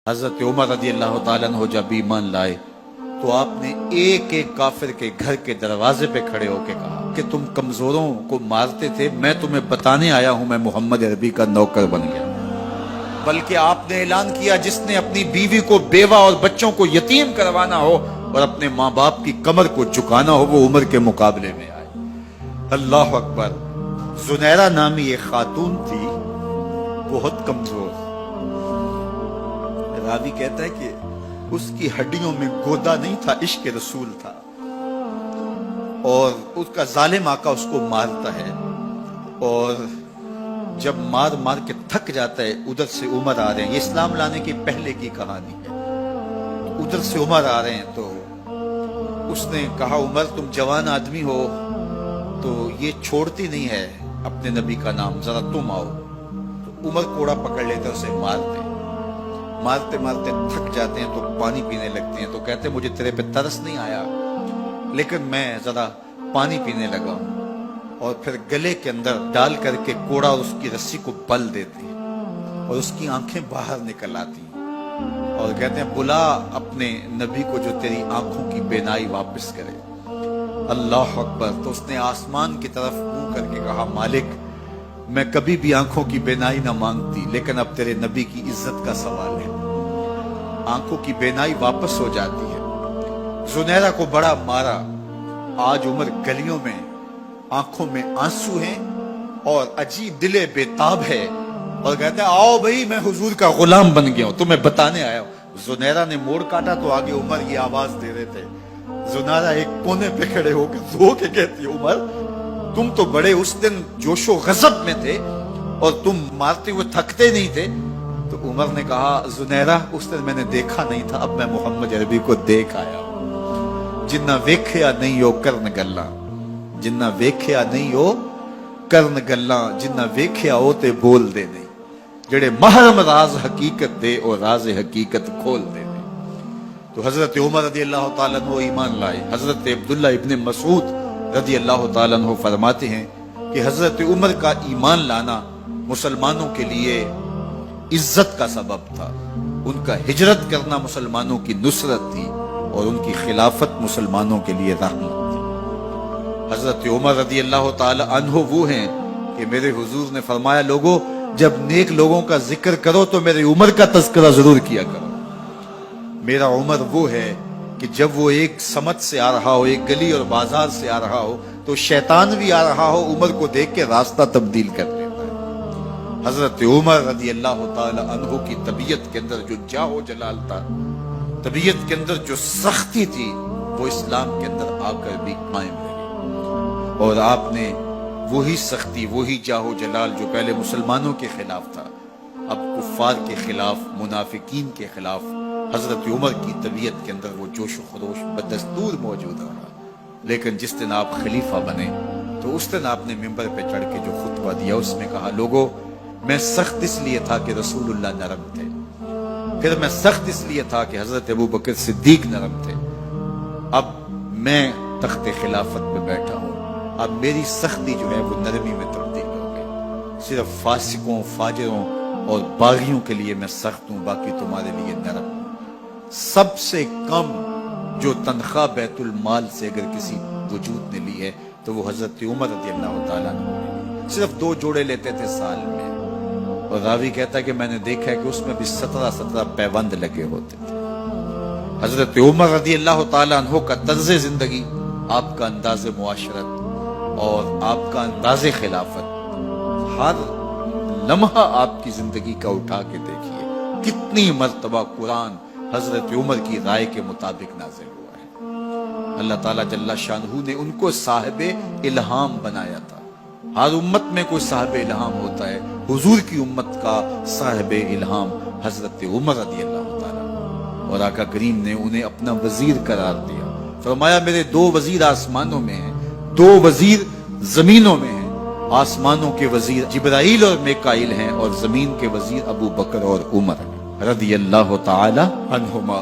حضرت عمر رضی اللہ تعالیٰ عنہ جب ایمان لائے تو آپ نے ایک ایک کافر کے گھر کے دروازے پہ کھڑے ہو کے کہا کہ تم کمزوروں کو مارتے تھے، میں تمہیں بتانے آیا ہوں میں محمد عربی کا نوکر بن گیا۔ بلکہ آپ نے اعلان کیا جس نے اپنی بیوی کو بیوہ اور بچوں کو یتیم کروانا ہو اور اپنے ماں باپ کی کمر کو جھکانا ہو وہ عمر کے مقابلے میں آئے۔ اللہ اکبر۔ زنیرہ نامی ایک خاتون تھی، بہت کمزور، راوی کہتا ہے کہ اس کی ہڈیوں میں گودا نہیں تھا، عشق رسول تھا، اور اس کا ظالم آقا اس کو مارتا ہے، اور جب مار مار کے تھک جاتا ہے ادھر سے عمر آ رہے ہیں، یہ اسلام لانے کی پہلے کی کہانی ہے، ادھر سے عمر آ رہے ہیں تو اس نے کہا عمر تم جوان آدمی ہو تو یہ چھوڑتی نہیں ہے اپنے نبی کا نام، ذرا تم آؤ۔ تو عمر کوڑا پکڑ لیتے اسے مارتے مارتے تھک جاتے ہیں تو پانی پینے لگتے ہیں، تو کہتے ہیں مجھے تیرے پہ ترس نہیں آیا لیکن میں ذرا پانی پینے لگا ہوں، اور پھر گلے کے اندر ڈال کر کے کوڑا اس کی رسی کو بل دیتے ہیں اور اس کی آنکھیں باہر نکل آتی ہیں اور کہتے ہیں بلا اپنے نبی کو جو تیری آنکھوں کی بینائی واپس کرے۔ اللہ اکبر۔ تو اس نے آسمان کی طرف منہ کر کے کہا مالک میں کبھی بھی آنکھوں کی بینائی نہ مانگتی لیکن اب تیرے نبی کی عزت کا سوال ہے۔ آنکھوں کی بینائی واپس ہو جاتی ہے۔ زنیرہ کو بڑا مارا، آج عمر گلیوں میں آنکھوں میں آنسو ہیں اور عجیب دل بے تاب ہے، اور کہتے ہیں آؤ بھئی میں حضور کا غلام بن گیا ہوں، تمہیں بتانے آیا ہوں۔ زنیرہ نے موڑ کاٹا تو آگے عمر یہ آواز دے رہے تھے۔ زنیرہ ایک کونے پہ کھڑے ہو کے رو کے کہتی ہے عمر تم تو بڑے اس دن جوش و غضب میں تھے اور تم مارتے ہوئے تھکتے نہیں تھے۔ تو عمر نے کہا زنیرہ اس دن میں نے دیکھا نہیں تھا، اب میں محمد عربی کو دیکھ آیا ہوں۔ جنہ ویکھیا نہیں ہو کرن گلاں، جنہ ویکھیا نہیں ہو کرن گلاں، جنہ ویکھیا ہو تے بول دے نہیں، جڑے محرم راز حقیقت دے اور راز حقیقت کھول دے نہیں۔ تو حضرت عمر رضی اللہ تعالیٰ عنہ ایمان لائے۔ حضرت عبداللہ ابن مسعود رضی اللہ تعالیٰ عنہ فرماتے ہیں کہ حضرت عمر کا ایمان لانا مسلمانوں کے لیے عزت کا سبب تھا، ان کا ہجرت کرنا مسلمانوں کی نصرت تھی اور ان کی خلافت مسلمانوں کے لیے رحمت تھی۔ حضرت عمر رضی اللہ تعالیٰ عنہ وہ ہیں کہ میرے حضور نے فرمایا لوگوں جب نیک لوگوں کا ذکر کرو تو میرے عمر کا تذکرہ ضرور کیا کرو۔ میرا عمر وہ ہے کہ جب وہ ایک سمت سے آ رہا ہو، ایک گلی اور بازار سے آ رہا ہو تو شیطان بھی آ رہا ہو عمر کو دیکھ کے راستہ تبدیل کر لیتا ہے۔ حضرت عمر رضی اللہ تعالی عنہ کی طبیعت کے اندر جو جاہ و جلال تھا، طبیعت کے اندر جو سختی تھی وہ اسلام کے اندر آ کر بھی قائم رہی، اور آپ نے وہی سختی وہی جاہ و جلال جو پہلے مسلمانوں کے خلاف تھا اب کفار کے خلاف منافقین کے خلاف حضرت عمر کی طبیعت کے اندر وہ جوش و خروش بدستور موجود رہا۔ لیکن جس دن آپ خلیفہ بنے تو اس دن آپ نے ممبر پہ چڑھ کے جو خطبہ دیا اس میں کہا لوگوں میں سخت اس لیے تھا کہ رسول اللہ نرم تھے، پھر میں سخت اس لیے تھا کہ حضرت ابوبکر صدیق نرم تھے، اب میں تخت خلافت پہ بیٹھا ہوں، اب میری سختی جو ہے وہ نرمی میں تبدیل ہو گئی، صرف فاسقوں فاجروں اور باغیوں کے لیے میں سخت ہوں، باقی تمہارے لیے نرم ہوں۔ سب سے کم جو تنخواہ بیت المال سے اگر کسی وجود نے لی ہے تو وہ حضرت عمر رضی اللہ تعالیٰ نے صرف 2 جوڑے لیتے تھے سال میں، اور راوی کہتا ہے کہ میں نے دیکھا ہے کہ اس میں بھی 17 پیوند لگے ہوتے تھے۔ حضرت عمر رضی اللہ تعالیٰ عنہ کا طرز زندگی، آپ کا انداز معاشرت اور آپ کا انداز خلافت، ہر لمحہ آپ کی زندگی کا اٹھا کے دیکھیے کتنی مرتبہ قرآن حضرت عمر کی رائے کے مطابق نازل ہوا ہے۔ اللہ تعالیٰ جل شانہ نے ان کو صاحب الہام بنایا تھا۔ ہر امت میں کوئی صاحب الہام ہوتا ہے، حضور کی امت کا صاحب الہام حضرت عمر رضی اللہ تعالیٰ، اور آقا کریم نے انہیں اپنا وزیر قرار دیا، فرمایا میرے 2 وزیر آسمانوں میں ہیں، 2 وزیر زمینوں میں ہیں، آسمانوں کے وزیر جبرائیل اور میکائیل ہیں اور زمین کے وزیر ابو بکر اور عمر ہیں رضی اللہ تعالی عنہما۔